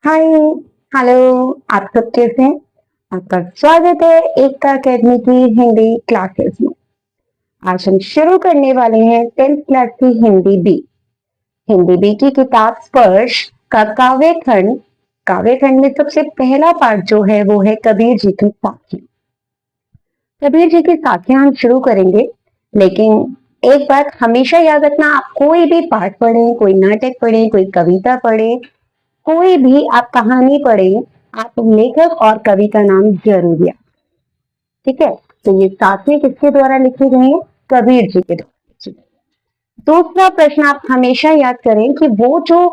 हाय। Hello. आप सब कैसे हैं? आपका स्वागत है एकता अकेडमी की हिंदी क्लासेस में। आज हम शुरू करने वाले हैं 10th क्लास की हिंदी बी। हिंदी बी की किताब स्पर्श का काव्य खंड में सबसे पहला पार्ट जो है वो है कबीर जी की साखी। कबीर जी की साखियां हम शुरू करेंगे, लेकिन एक बात हमेशा याद रखना, आप कोई भी पाठ पढ़ें, कोई नाटक पढ़ें, कोई कविता पढ़ें, कोई भी आप कहानी पढ़ें, आप लेखक और कवि का नाम जरूर याद। ठीक है, तो ये साखी किसके द्वारा लिखी गई है? कबीर जी के द्वारा लिखी गई। दूसरा प्रश्न आप हमेशा याद करें कि वो जो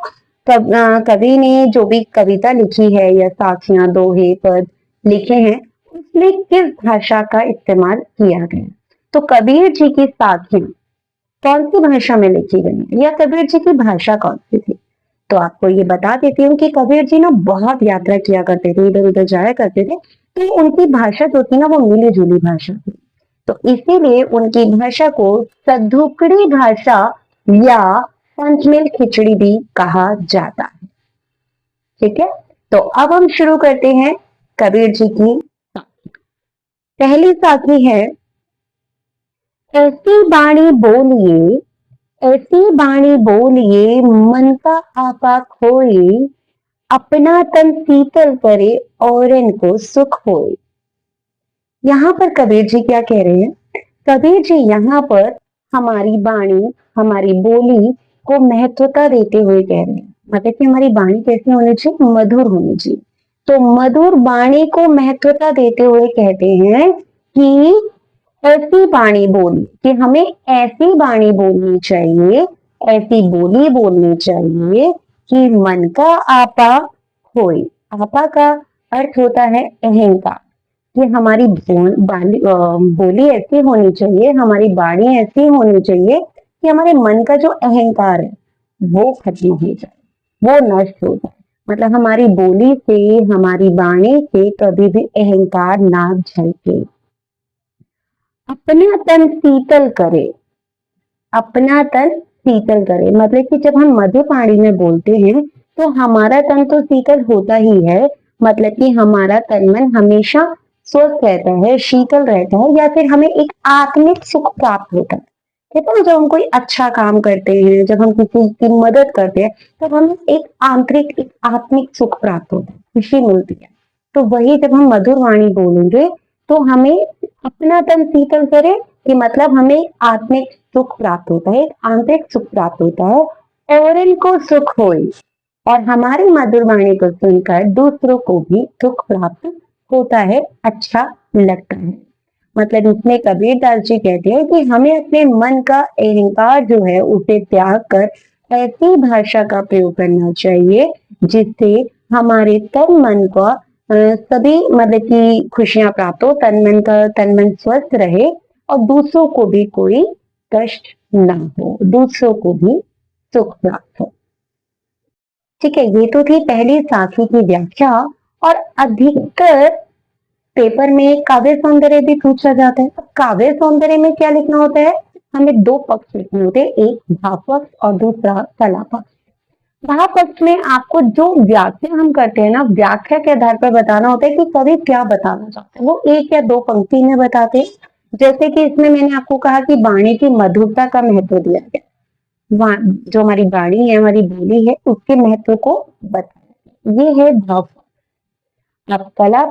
कवि ने जो भी कविता लिखी है या साखियां, दोहे, पद लिखे हैं, उसमें किस भाषा का इस्तेमाल किया गया? तो कबीर जी की साखियां कौन सी भाषा में लिखी गई है या कबीर जी की भाषा कौन सी थी? तो आपको ये बता देती हूँ कि कबीर जी ना बहुत यात्रा किया करते थे, इधर उधर जाया करते थे, तो उनकी भाषा जो थी ना वो मिली जुली भाषा थी। तो इसीलिए उनकी भाषा को सधुकड़ी भाषा या पंचमेल खिचड़ी भी कहा जाता है। ठीक है, तो अब हम शुरू करते हैं कबीर जी की साखी। पहली साखी है, ऐसी बाणी बोलिए, ऐसी बाणी बोलिए, मन का आपा खोए, अपना तन शीतल करे और इनको सुख होए। यहाँ पर कबीर जी क्या कह रहे हैं? कबीर जी यहाँ पर हमारी वाणी, हमारी बोली को महत्वता देते हुए कह रहे हैं, मतलब कि हमारी वाणी कैसी होनी चाहिए? मधुर होनी चाहिए। तो मधुर वाणी को महत्वता देते हुए कहते हैं कि ऐसी वाणी बोली, कि हमें ऐसी वाणी बोलनी चाहिए, ऐसी बोली बोलनी चाहिए कि मन का आपा होए। आपा का अर्थ होता है अहंकार, कि हमारी बोली ऐसी होनी चाहिए, हमारी वाणी ऐसी होनी चाहिए कि हमारे मन का जो अहंकार है वो खत्म हो जाए, वो नष्ट हो जाए। मतलब हमारी बोली से, हमारी वाणी से कभी भी अहंकार ना झलके। अपना तन शीतल करे, अपना तन शीतल करे मतलब कि जब हम मध्य पाणी में बोलते हैं तो हमारा तन तो शीतल होता ही है, मतलब कि हमारा तन मन हमेशा स्वस्थ रहता है, शीतल रहता है, या फिर हमें एक आत्मिक सुख प्राप्त होता है। ठीक है ना, जब हम कोई अच्छा काम करते हैं, जब हम किसी की मदद करते हैं, तब हमें एक आंतरिक, एक आत्मिक सुख प्राप्त होता है, खुशी मिलती है। तो वही जब हम मधुर वाणी बोलेंगे तो हमें अपना तन शीतल करे, कि मतलब हमें आत्मिक सुख प्राप्त होता है, आंतरिक सुख प्राप्त होता है, और इनको सुख होए, और हमारी मधुर वाणी को सुनकर दूसरों को भी सुख प्राप्त होता है, अच्छा लगता है। मतलब इसमें कबीरदास जी कहते हैं कि हमें अपने मन का अहंकार जो है उसे त्याग कर ऐसी भाषा का प्रयोग करना चाहिए जिससे हमारे तन मन का सभी मतलब की खुशियां प्राप्त हो, तन मन स्वस्थ रहे, और दूसरों को भी कोई कष्ट ना हो, दूसरों को भी सुख प्राप्त हो। ठीक है, ये तो थी पहली साखी की व्याख्या। और अधिकतर पेपर में काव्य सौंदर्य भी पूछा जाता है। अब काव्य सौंदर्य में क्या लिखना होता है? हमें दो पक्ष लिखने होते हैं, एक भाव पक्ष और दूसरा कला पक्ष। भाव पक्ष में आपको जो व्याख्या हम करते हैं ना, व्याख्या के आधार पर बताना होता है कि कवि क्या बताना चाहते हैं। वो एक या दो पंक्ति में बताते हैं। जैसे कि इसमें मैंने आपको कहा कि वाणी की मधुरता का महत्व दिया गया, जो हमारी वाणी है, हमारी बोली है, उसके महत्व को बताया, ये है भाव। अब कला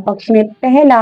पक्ष में पहला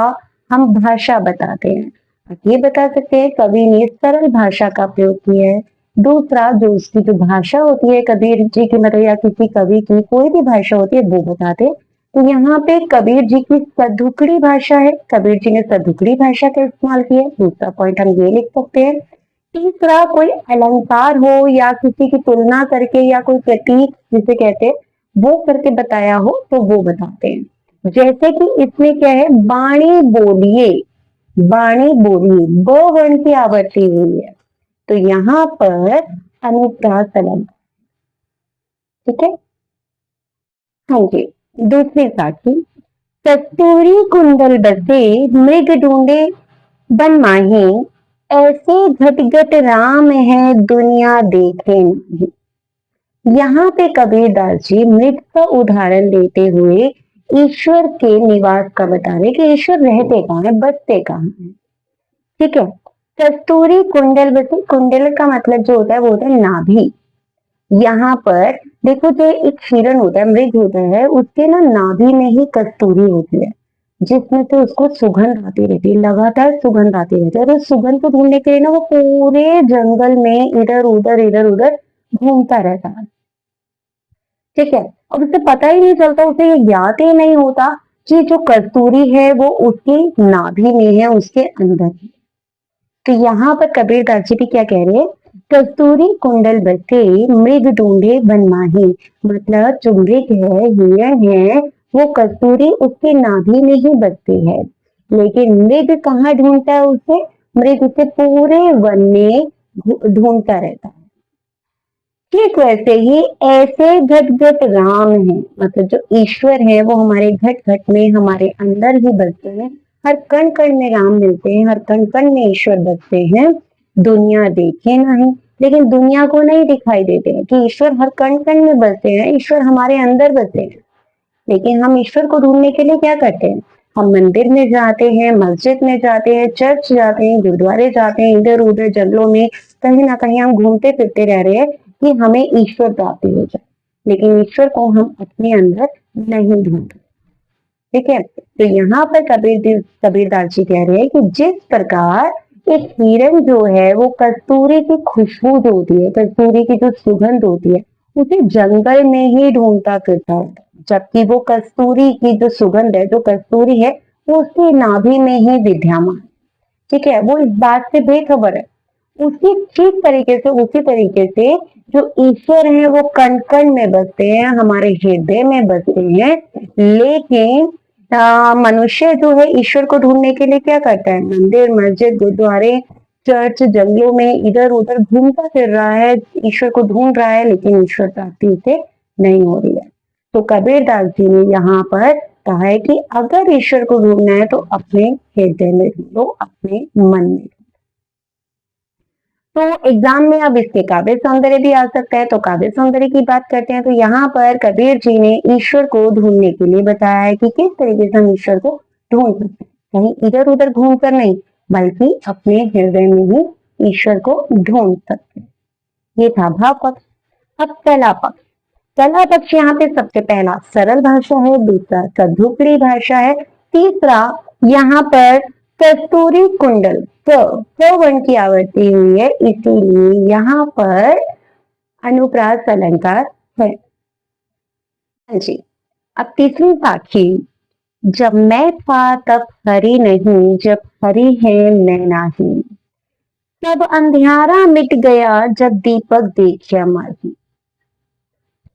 हम भाषा बताते हैं। आप ये बता सकते हैं कवि ने सरल भाषा का प्रयोग किया है। दूसरा, जो उसकी जो भाषा होती है कबीर जी की, मतलब या किसी कवि की कोई भी भाषा होती है वो बताते हैं। तो यहाँ पे कबीर जी की सधुकड़ी भाषा है, कबीर जी ने सधुकड़ी भाषा का इस्तेमाल किया है। दूसरा पॉइंट हम ये लिख सकते हैं। तीसरा, कोई अलंकार हो या किसी की तुलना करके या कोई प्रतीक जिसे कहते हैं वो करके बताया हो तो वो बताते हैं। जैसे कि इसमें क्या है, बाणी बोलिए, बाणी बोलिए, ब वर्ण की आवृत्ति हुई है, तो यहाँ पर अनुप्रास अलंकार। ठीक है, हाँ जी। दूसरी साखी, कस्तूरी कुंडल बसे, मृग ढूंढे बन माही, ऐसे घटघट राम है दुनिया देखे नहीं। यहाँ पे कबीरदास जी मृग का उदाहरण देते हुए ईश्वर के निवास का बता रहे कि ईश्वर रहते कहाँ है, बसते कहाँ है। ठीक है। कस्तूरी कुंडल बसी, कुंडल का मतलब जो होता है वो होता है नाभि। यहाँ पर देखो, जो एक हिरण होता है, मृग होता है, उसके ना नाभि में ही कस्तूरी होती है, जिसमें से उसको सुगंध आती रहती है, लगातार सुगंध आती रहती है। और उस सुगंध को ढूंढने के लिए ना वो पूरे जंगल में इधर उधर घूमता रहता है। ठीक है। और उसे पता ही नहीं चलता, उसे ये ज्ञात ही नहीं होता कि जो कस्तूरी है वो उसकी नाभि में है, उसके अंदर है। तो यहाँ पर कबीरदास जी भी क्या कह रहे हैं, कस्तूरी कुंडल बसे मृग ढूंढे बन माही। मतलब जो मृग है, हिरण है, वो कस्तूरी उसके नाभि में ही बसती है, लेकिन मृग कहाँ ढूंढता है उसे, मृग उसे पूरे वन में ढूंढता रहता है। ठीक वैसे ही ऐसे घट घट राम है, मतलब जो ईश्वर है वो हमारे घट घट में, हमारे अंदर ही बसते हैं। हर कण कण में राम मिलते हैं, हर कण कण में ईश्वर बसते हैं। दुनिया देखे नहीं, लेकिन दुनिया को नहीं दिखाई देते हैं कि ईश्वर हर कण कण में बसते हैं, ईश्वर हमारे अंदर बसते हैं। लेकिन हम ईश्वर को ढूंढने के लिए क्या करते हैं, हम मंदिर में जाते हैं, मस्जिद में जाते हैं, चर्च जाते हैं, गुरुद्वारे जाते हैं, इधर उधर जंगलों में कहीं ना कहीं हम घूमते फिरते रह रहे हैं कि हमें ईश्वर प्राप्ति हो जाए, लेकिन ईश्वर को हम अपने अंदर नहीं ढूंढते। ठीक है। तो यहाँ पर कबीरदास जी कह रहे हैं कि जिस प्रकार एक हिरण जो है वो कस्तूरी की खुशबू जो होती है, कस्तूरी की जो सुगंध होती है, उसे जंगल में ही ढूंढता फिरता है, जबकि वो कस्तूरी की जो सुगंध है, जो कस्तूरी है, वो उसकी नाभि में ही विद्यमान। ठीक है। वो इस बात से बेखबर है। उसी तरीके से जो ईश्वर है वो कण कण में बसते हैं, हमारे हृदय में बसते हैं, लेकिन मनुष्य जो है ईश्वर को ढूंढने के लिए क्या करता है, मंदिर मस्जिद गुरुद्वारे चर्च जंगलों में इधर उधर घूमता फिर रहा है, ईश्वर को ढूंढ रहा है, लेकिन ईश्वर प्राप्ति उसे नहीं हो रही है। तो कबीरदास जी ने यहाँ पर कहा है कि अगर ईश्वर को ढूंढना है तो अपने हृदय में ढूंढो, अपने मन में। तो एग्जाम में अब इसके काव्य सौंदर्य भी आ सकता है, तो काव्य सौंदर्य की बात करते हैं। तो यहाँ पर कबीर जी ने ईश्वर को ढूंढने के लिए बताया है कि किस तरीके से हम ईश्वर को ढूंढ सकते हैं, कहीं इधर उधर घूम कर नहीं, बल्कि अपने हृदय में ही ईश्वर को ढूंढ सकते हैं। ये था भाव पक्ष। अब कला पक्ष। कला पक्ष यहाँ पे सबसे पहला सरल भाषा है, दूसरा सद्रुपड़ी भाषा है, तीसरा यहाँ पर कस्तूरी कुंडल क वर्ण की आवृत्ति हुई है, इसीलिए यहाँ पर अनुप्रास अलंकार है। हाँ जी। अब तीसरी साखी, जब मैं था तब हरि नहीं, जब हरि है मैं नहीं, तब अंधियारा मिट गया जब दीपक देखा माही।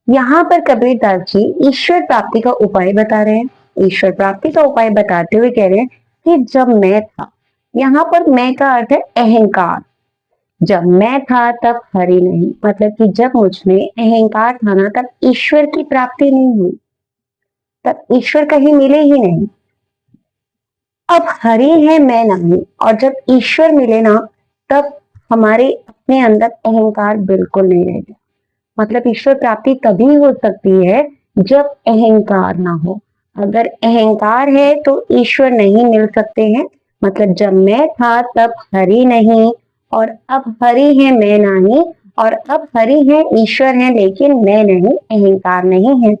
यहाँ पर कबीरदास जी ईश्वर प्राप्ति का उपाय बता रहे हैं। ईश्वर प्राप्ति का उपाय बताते हुए कह रहे हैं कि जब मैं था, यहाँ पर मैं का अर्थ है अहंकार। जब मैं था तब हरि नहीं, मतलब कि जब मुझ में अहंकार था ना, तब ईश्वर की प्राप्ति नहीं हुई, तब ईश्वर कहीं मिले ही नहीं। अब हरि है मैं नहीं, और जब ईश्वर मिले ना, तब हमारे अपने अंदर अहंकार बिल्कुल नहीं रहेगा। मतलब ईश्वर प्राप्ति तभी हो सकती है जब अहंकार ना हो। अगर अहंकार है तो ईश्वर नहीं मिल सकते हैं। मतलब जब मैं था तब हरि नहीं, और अब हरि है मैं नहीं, और अब हरि है ईश्वर है, लेकिन मैं नहीं, अहंकार नहीं है।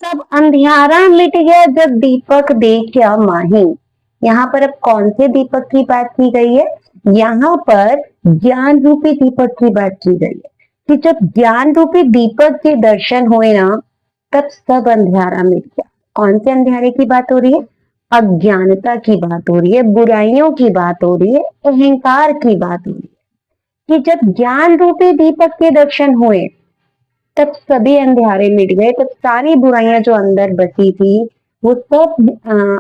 सब अंधियारा मिट गया जब दीपक देखा माही। यहाँ पर अब कौन से दीपक की बात की गई है, यहाँ पर ज्ञान रूपी दीपक की बात की गई है कि जब ज्ञान रूपी दीपक के दर्शन हुए ना, तब सब अंधियारा मिट गया। कौन से अंधियारे की बात हो रही है, अज्ञानता की बात हो रही है, बुराइयों की बात हो रही है, अहंकार की बात हो रही है कि जब ज्ञान रूपी दीपक के दर्शन हुए तब सभी अंधियारे मिट गए, तब सारी बुराइयां जो अंदर बसी थी वो सब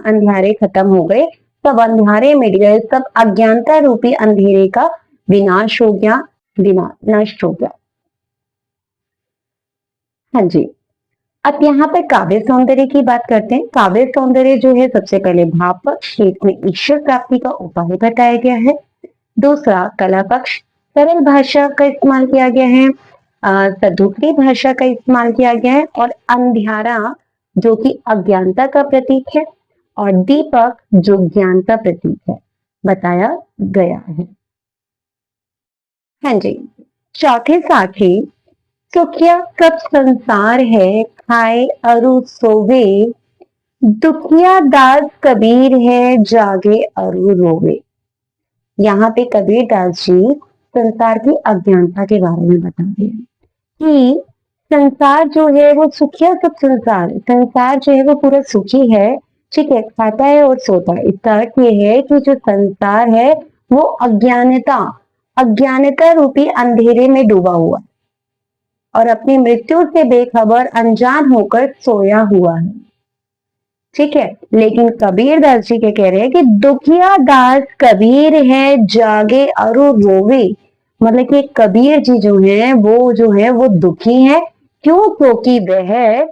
अंधियारे खत्म हो गए, सब अंधियारे मिट गए, सब अज्ञानता रूपी अंधेरे का विनाश हो गया, नष्ट हो गया। हाँ जी। अब यहाँ पर काव्य सौंदर्य की बात करते हैं। काव्य सौंदर्य जो है, सबसे पहले भाव पक्ष, इसमें ईश्वर प्राप्ति का उपाय बताया गया है। दूसरा कला पक्ष, सरल भाषा का इस्तेमाल किया गया है। सदुक्ति भाषा का इस्तेमाल किया गया है, और अंधियारा जो कि अज्ञानता का प्रतीक है, और दीपक जो ज्ञान का प्रतीक है बताया गया है। हाँ जी, चौथे साथी, सुखिया सब संसार है, खाए अरु सोवे, दुखिया दास कबीर है, जागे अरु रोवे। यहाँ पे कबीर दास जी संसार की अज्ञानता के बारे में बता रहे हैं कि संसार जो है वो सुखिया सब संसार जो है वो पूरा सुखी है, ठीक है, खाता है और सोता है। इसका अर्थ ये है कि जो संसार है वो अज्ञानता रूपी अंधेरे में डूबा हुआ है और अपनी मृत्यु से बेखबर अनजान होकर सोया हुआ है, ठीक है। लेकिन कबीर दास जी के कह रहे हैं कि दुखिया दास कबीर है, जागे अरु रोवे। मतलब कि कबीर जी जो है वो दुखी है। क्यों? क्योंकि वह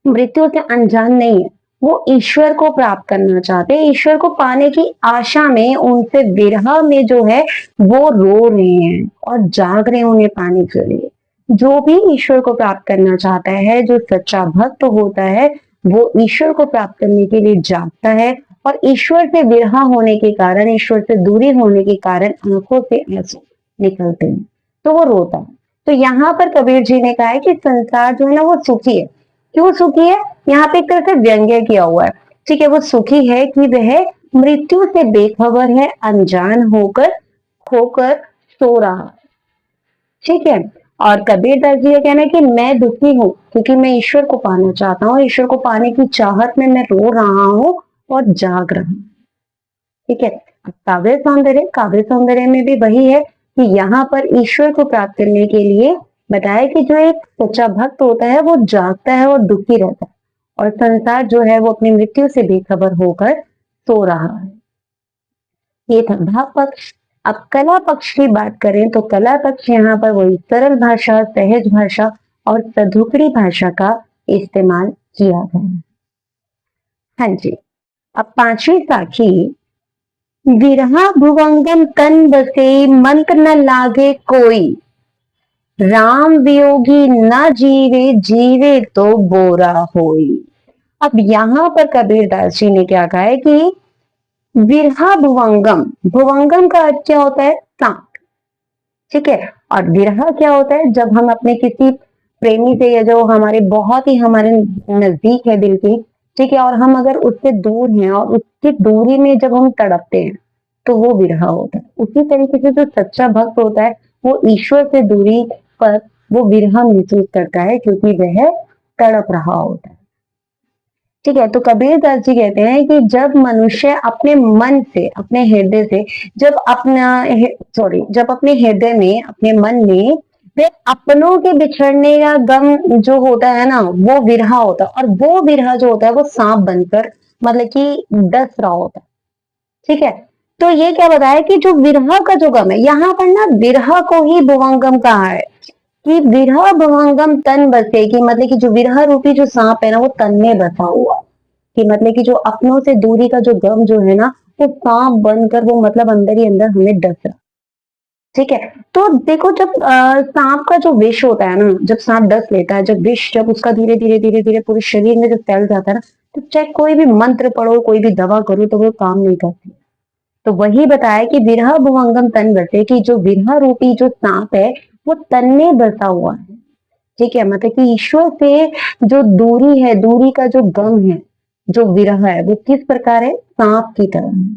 मृत्यु से अनजान नहीं है, वो ईश्वर को प्राप्त करना चाहते हैं, ईश्वर को पाने की आशा में उनसे विरह में जो है वो रो रहे हैं और जाग रहे हैं उन्हें पाने के लिए। जो भी ईश्वर को प्राप्त करना चाहता है, जो सच्चा भक्त होता है, वो ईश्वर को प्राप्त करने के लिए जागता है, और ईश्वर से विरह होने के कारण, ईश्वर से दूरी होने के कारण आंखों से आंसू निकलते हैं तो वो रोता है। तो यहाँ पर कबीर जी ने कहा है कि संसार जो है ना वो सुखी है। क्यों सुखी है? यहाँ पे एक तरह से व्यंग्य किया हुआ है, ठीक है। वो सुखी है कि वह मृत्यु से बेखबर है, अनजान होकर खोकर सो रहा है, ठीक है। और कबीर दास जी का कहना है कि मैं दुखी हूँ क्योंकि मैं ईश्वर को पाना चाहता हूँ, ईश्वर को पाने की चाहत में मैं रो रहा हूँ और जाग रहा हूँ, ठीक है। काव्य सौंदर्य में भी वही है कि यहाँ पर ईश्वर को प्राप्त करने के लिए बताया कि जो एक सच्चा भक्त होता है वो जागता है और दुखी रहता है, और संसार जो है वो अपनी मृत्यु से बेखबर होकर सो रहा है। ये था भाव पक्ष। अब कला पक्ष की बात करें तो कला पक्ष यहाँ पर वही सरल भाषा, सहज भाषा और सधुकड़ी भाषा का इस्तेमाल किया गया है। हाँ जी, अब पांचवी साखी, विरहा भुवंगम तन बसे, मंत्र न लागे कोई, राम वियोगी न जीवे, जीवे तो बोरा होई। अब यहाँ पर कबीर दास जी ने क्या कहा है कि विरहा भुवंगम, भुवंगम का अर्थ क्या होता है? सांप, ठीक है। और विरह क्या होता है? जब हम अपने किसी प्रेमी से, या जो हमारे बहुत ही हमारे नजदीक है दिल की, ठीक है, और हम अगर उससे दूर हैं और उसकी दूरी में जब हम तड़पते हैं तो वो विरह होता है। उसी तरीके से जो सच्चा भक्त होता है वो ईश्वर से दूरी पर वो विरह महसूस करता है क्योंकि वह तड़प रहा होता है, ठीक है। तो कबीर दास जी कहते हैं कि जब मनुष्य अपने मन से, अपने हृदय से, जब अपने हृदय में, अपने मन में वे अपनों के बिछड़ने का गम जो होता है ना वो विरह होता है, और वो विरह जो होता है वो सांप बनकर मतलब कि डस रहा होता है, ठीक है। तो ये क्या बताया कि जो विरह का जो गम है, यहाँ पर ना विरह को ही भुवंगम कहा है कि विरह भुवंगम तन बसे, कि मतलब कि जो विरह रूपी जो सांप है ना वो तन में बसा हुआ, कि मतलब कि जो अपनों से दूरी का जो गम जो है ना वो सांप बनकर वो मतलब अंदर ही अंदर हमें डस रहा, ठीक है। तो देखो जब सांप का जो विष होता है ना, जब सांप डस लेता है, जब विष जब उसका धीरे धीरे धीरे धीरे पूरे शरीर में जब फैल जाता है ना, तो चाहे कोई भी मंत्र पढ़ो, कोई भी दवा करो तो वो काम नहीं करती। तो वही बताया कि विरह भुवंगम तन बसे, कि जो विरह रूपी जो सांप है वो तन में बसा हुआ है, ठीक है। मतलब कि ईश्वर से जो दूरी है, दूरी का जो गम है, जो विरह है, वो किस प्रकार है? सांप की तरह है,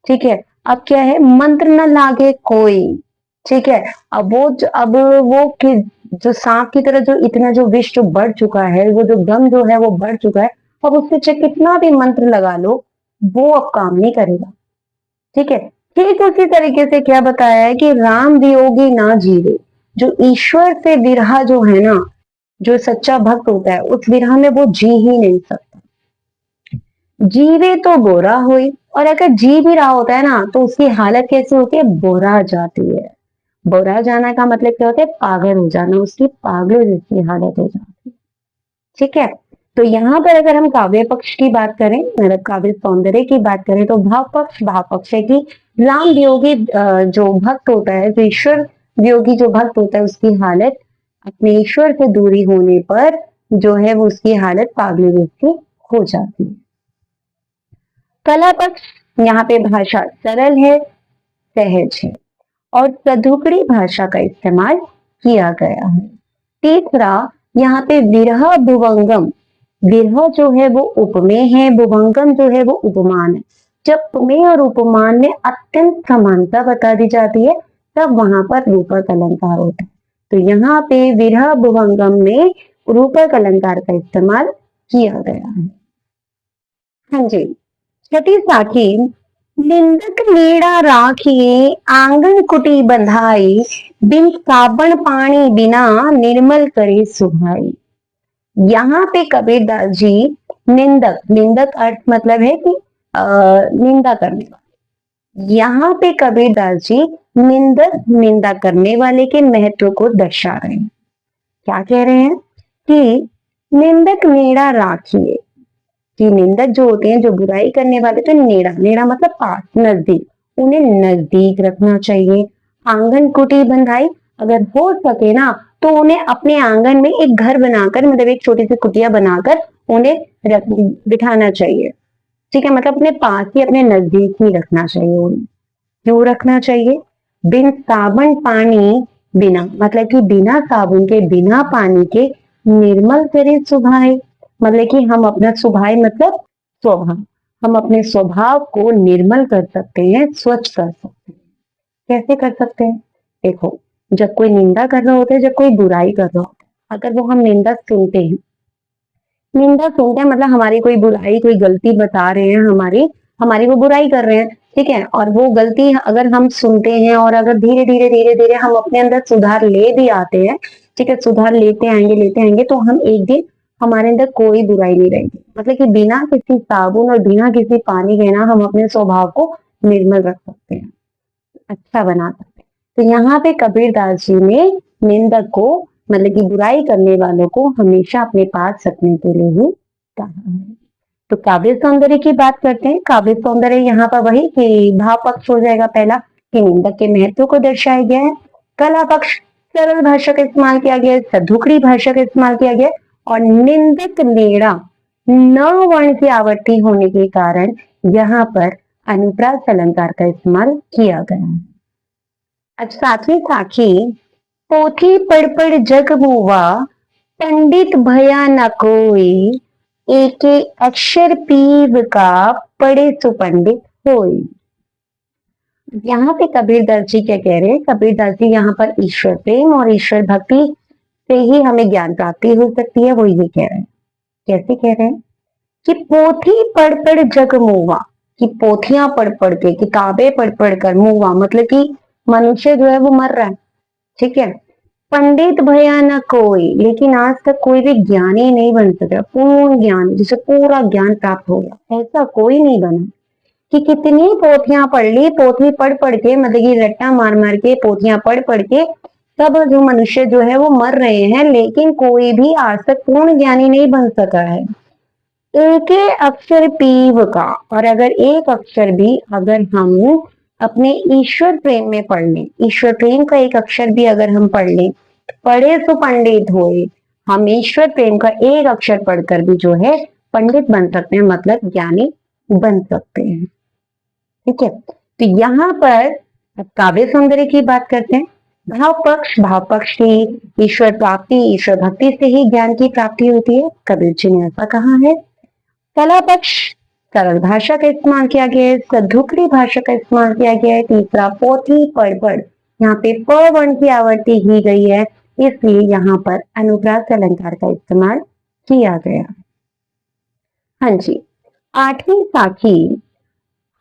ठीक है। अब क्या है? मंत्र न लागे कोई, ठीक है। अब वो जो सांप की तरह जो इतना जो विष जो बढ़ चुका है, वो जो गम जो है वो बढ़ चुका है, अब उससे चाहे कितना भी मंत्र लगा लो वो अब काम नहीं करेगा, ठीक है। ठीक उसी तरीके से क्या बताया है कि राम वियोगी ना जीवे, जो ईश्वर से विरह जो है ना, जो सच्चा भक्त होता है उस विरह में वो जी ही नहीं सकता। जीवे तो बोरा हुई, और अगर जी भी रहा होता है ना तो उसकी हालत कैसी होती है? बोरा जाती है। बोरा जाना का मतलब क्या होता है? पागल हो जाना, उसकी पागल जैसी हालत हो जाती है, ठीक है। तो यहाँ पर अगर हम काव्य पक्ष की बात करें, मतलब काव्य सौंदर्य की बात करें, तो भाव पक्ष है कि राम वियोगी जो भक्त होता है, जो ईश्वर वियोगी जो भक्त होता है उसकी हालत अपने ईश्वर से दूरी होने पर जो है वो उसकी हालत पागली रूप की हो जाती है। कला पक्ष, यहाँ पे भाषा सरल है, सहज है और सधुकड़ी भाषा का इस्तेमाल किया गया है। तीसरा, यहाँ पे विरह भुवंगम, विरह जो है वो उपमेय है, भुवंगम जो है वो उपमान है। जब उपमेय और उपमान में अत्यंत समानता बता दी जाती है तब वहां पर रूपक अलंकार होता है। तो यहाँ पे विरह भुवंगम में रूपक अलंकार का इस्तेमाल किया गया है। हाँ जी, छठी साखी, निंदक नेड़ा राखिए आंगन कुटी बंधाई, बिन साबण पानी बिना निर्मल करे सुभाई। यहाँ पे कबीरदास जी निंदक, निंदक अर्थ मतलब है कि निंदा करने वाला, यहाँ पे कबीरदास जी निंदक निंदा करने वाले के महत्व को दर्शा रहे हैं। क्या कह रहे हैं कि निंदक नेड़ा राखिए, कि निंदक जो होते हैं, जो बुराई करने वाले, तो नेड़ा, नेड़ा मतलब पास, नजदीक, उन्हें नजदीक रखना चाहिए। आंगन कुटी बंधाई, अगर हो सके ना तो उन्हें अपने आंगन में एक घर बनाकर, मतलब एक छोटी सी कुटिया बनाकर उन्हें बिठाना चाहिए। ठीक है, मतलब अपने पास ही, अपने नजदीक ही रखना चाहिए उन्हें। क्यों रखना चाहिए? बिन साबुन पानी बिना, मतलब कि बिना साबुन के, बिना पानी के, निर्मल करे सुभाए, मतलब कि हम अपना सुभाए मतलब स्वभाव, हम अपने स्वभाव को निर्मल कर सकते हैं, स्वच्छ कर सकते हैं। कैसे कर सकते हैं? देखो, जब कोई निंदा कर रहा होता है, जब कोई बुराई कर रहा होता है, अगर वो हम निंदा सुनते हैं, निंदा सुनते हैं मतलब हमारी कोई बुराई, कोई गलती बता रहे हैं, हमारी हमारी वो बुराई कर रहे हैं, ठीक है, और वो गलती अगर हम सुनते हैं और अगर धीरे धीरे धीरे धीरे हम अपने अंदर सुधार ले भी आते हैं, ठीक है, सुधार लेते आएंगे तो हम एक दिन, हमारे अंदर कोई बुराई नहीं रहेगी, मतलब कि बिना किसी साबुन और बिना किसी पानी के ना हम अपने स्वभाव को निर्मल रख सकते हैं, अच्छा बना सकते हैं। तो यहाँ पे कबीरदास जी ने निंदक को, मतलब कि बुराई करने वालों को हमेशा अपने पास रखने के लिए ही कहा है। तो काव्य सौंदर्य की बात करते हैं। काव्य सौंदर्य यहाँ पर वही कि भाव पक्ष हो जाएगा पहला, कि निंदक के महत्व को दर्शाया गया है। कला पक्ष, सरल भाषा का इस्तेमाल किया गया है, सधुकड़ी भाषा का इस्तेमाल किया गया है, और निंदक नेड़ा न वर्ण की आवर्ती होने के कारण यहाँ पर अनुप्रास अलंकार का इस्तेमाल किया गया है। अब सातवीं साखी, पोथी पढ़ पढ़ जग मुआ, पंडित भया न कोई, एक अक्षर पीव का पढ़े सुपंडित होई। यहाँ पे कबीरदास जी क्या कह रहे हैं? कबीरदास जी यहाँ पर ईश्वर प्रेम और ईश्वर भक्ति से ही हमें ज्ञान प्राप्ति हो सकती है, वो ये कह रहे हैं। कैसे कह रहे हैं? कि पोथी पढ़ पढ़ जग मुआ, कि पोथियां पढ़ पढ़ के, किताबें पढ़ पढ़ कर, मुआ मतलब कि मनुष्य जो है वो मर रहा है, ठीक है। पंडित भया न कोई, लेकिन आज तक कोई भी ज्ञानी नहीं बन सका, पूर्ण ज्ञान जिसे पूरा ज्ञान प्राप्त हो गया, ऐसा कोई नहीं बना। कि कितनी पोथियां पढ़ ली, पोथी पढ़ पढ़ के, मतलब कि रट्टा मार मार के, पोथियां पढ़ पढ़ के सब जो मनुष्य जो है वो मर रहे हैं, लेकिन कोई भी आज तक पूर्ण ज्ञानी नहीं बन सका है। एक अक्षर पीव का, और अगर एक अक्षर भी अगर हम अपने ईश्वर प्रेम में पढ़ लें, ईश्वर प्रेम का एक अक्षर भी अगर हम पढ़ लें, पढ़े सो पंडित होए, हम ईश्वर प्रेम का एक अक्षर पढ़कर भी जो है पंडित बन सकते हैं, मतलब ज्ञानी बन सकते हैं, ठीक है। तो यहाँ पर काव्य सौंदर्य की बात करते हैं। भाव पक्ष, भाव पक्ष की ईश्वर प्राप्ति, ईश्वर भक्ति से ही ज्ञान की प्राप्ति होती है, कबीर जी ने ऐसा कहा है। कला पक्ष, सरल भाषा का इस्तेमाल किया गया है, सधुकड़ी भाषा का इस्तेमाल किया गया है। तीसरा, पोथी पढ़ पढ़, यहाँ पे प वर्ण की आवर्ती की गई है, इसलिए यहाँ पर अनुप्रास अलंकार का इस्तेमाल किया गया। हाँ जी, आठवीं साखी,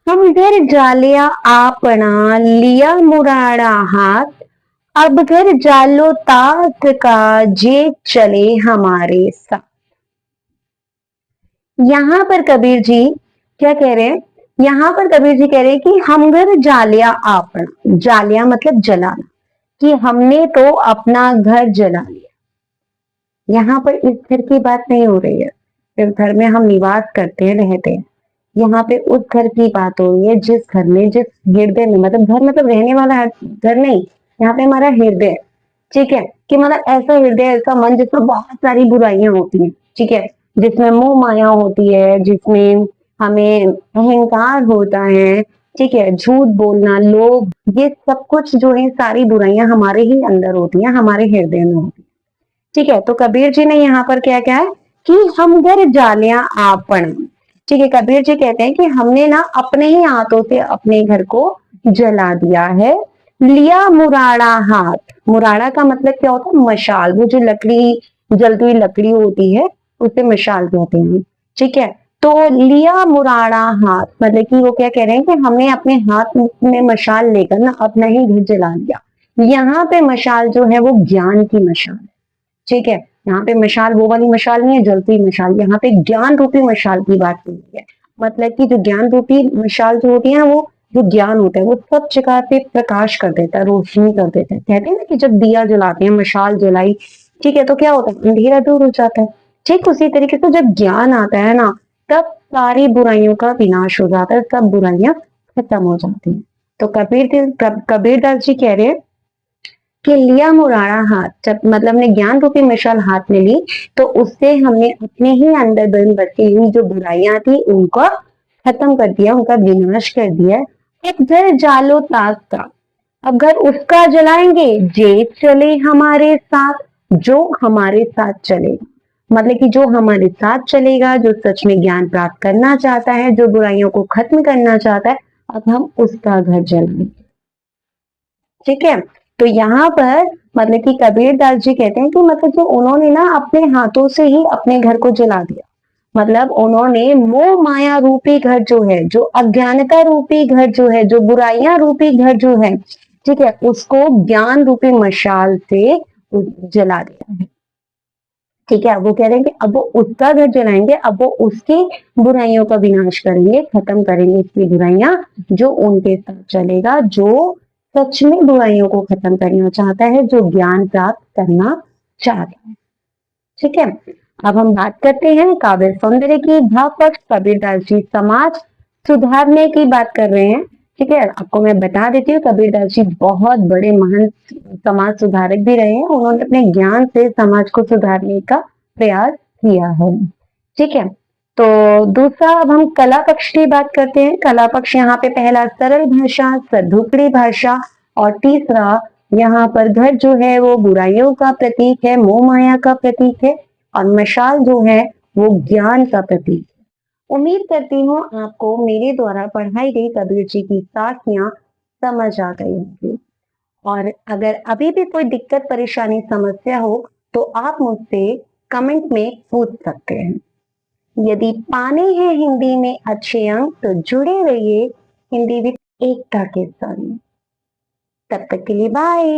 हम घर जालिया आपना, लिया मुराड़ा हाथ, अब घर जालो तात का, जे चले हमारे साथ। यहाँ पर कबीर जी क्या कह रहे हैं? यहाँ पर कबीर जी कह रहे हैं कि हम घर जालिया आपना, जालिया मतलब जलाना, कि हमने तो अपना घर जला लिया। यहाँ पर इस घर की बात नहीं हो रही है, इस घर में हम निवास करते हैं, रहते हैं। यहाँ पे उस घर की बात हो रही है जिस घर में, जिस हृदय में, मतलब घर मतलब रहने वाला घर नहीं, यहाँ पे हमारा हृदय, ठीक है, कि मतलब ऐसा हृदय, ऐसा मन जिसमें बहुत सारी बुराइयां होती हैं, ठीक है, जिसमें मोह माया होती है, जिसमें हमें अहंकार होता है, ठीक है, झूठ बोलना, लोभ, ये सब कुछ जो है सारी बुराइयां हमारे ही अंदर होती हैं, हमारे हृदय में होती है, ठीक है। तो कबीर जी ने यहाँ पर क्या क्या है कि हम घर जालियां आपन, ठीक है, कबीर जी कहते हैं कि हमने ना अपने ही हाथों से अपने घर को जला दिया है। लिया मुराड़ा हाथ, मुराड़ा का मतलब क्या होता है, मशाल, वो जो लकड़ी, जलती हुई लकड़ी होती है उसे मशाल कहते हैं, ठीक है। तो लिया मुराड़ा हाथ मतलब कि वो क्या कह रहे हैं कि हमने अपने हाथ में मशाल लेकर ना अपना ही घर जला लिया। यहाँ पे मशाल जो है वो ज्ञान की मशाल, ठीक है, यहाँ पे मशाल वो वाली मशाल नहीं है जलती मशाल, यहाँ पे ज्ञान रूपी मशाल की बात की गई है। मतलब कि जो ज्ञान रूपी मशाल जो होती है ना, वो जो ज्ञान होता है वो सब जगह पे प्रकाश कर देता है, रोशनी कर देता है। कहते हैं ना कि जब दिया जलाते हैं, मशाल जलाई, ठीक है, तो क्या होता है, अंधेरा दूर हो जाता है। ठीक उसी तरीके से जब ज्ञान आता है ना, तब सारी बुराइयों का विनाश हो जाता है, सब बुराइयां खत्म हो जाती हैं। तो कबीरदास जी कह रहे हैं कि लिया मुरारा हाथ, जब मतलब हमने ज्ञान रूपी मशाल हाथ में ली, तो उससे हमने अपने ही अंदर बन बसी हुई जो बुराइयां थी उनको खत्म कर दिया, उनका विनाश कर दिया। अब घर जालो ताक का, अब घर उसका जलाएंगे जे चले हमारे साथ, जो हमारे साथ चलेगा, मतलब कि जो हमारे साथ चलेगा, जो सच में ज्ञान प्राप्त करना चाहता है, जो बुराइयों को खत्म करना चाहता है, अब हम उसका घर जलाएंगे, ठीक है। तो यहाँ पर मतलब कि कबीरदास जी कहते हैं कि मतलब कि उन्होंने ना अपने हाथों से ही अपने घर को जला दिया, मतलब उन्होंने मोह माया रूपी घर जो है, जो अज्ञानता रूपी घर जो है, जो बुराइयां रूपी घर जो है, ठीक है, उसको ज्ञान रूपी मशाल से जला दिया है, ठीक है। वो कह रहे हैं कि अब वो उसका घर जलाएंगे, अब वो उसकी बुराइयों का विनाश करेंगे, खत्म करेंगे उसकी बुराइयां, जो उनके साथ चलेगा, जो सच में बुराइयों को खत्म करना चाहता है, जो ज्ञान प्राप्त करना चाहता है, ठीक है। अब हम बात करते हैं काव्य सौंदर्य की। भाव पक्ष कबीरदास जी समाज सुधारने की बात कर रहे हैं, ठीक है। आपको मैं बता देती हूँ, कबीरदास जी बहुत बड़े महान समाज सुधारक भी रहे हैं, उन्होंने अपने ज्ञान से समाज को सुधारने का प्रयास किया है, ठीक है। तो दूसरा, अब हम कला पक्ष की बात करते हैं। कला पक्ष यहाँ पे पहला सरल भाषा, सद्दुकड़ी भाषा, और तीसरा यहाँ पर घर जो है वो बुराइयों का प्रतीक है, मोह माया का प्रतीक है, और मशाल जो है वो ज्ञान का प्रतीक है। उम्मीद करती हूँ आपको मेरे द्वारा पढ़ाई गई कबीर जी की साखियां समझ आ गई होंगी, और अगर अभी भी कोई दिक्कत परेशानी समस्या हो तो आप मुझसे कमेंट में पूछ सकते हैं। यदि पाने हैं हिंदी में अच्छे अंक तो जुड़े रहिए हिंदी विद एकता के संग। तब तक के लिए बाय।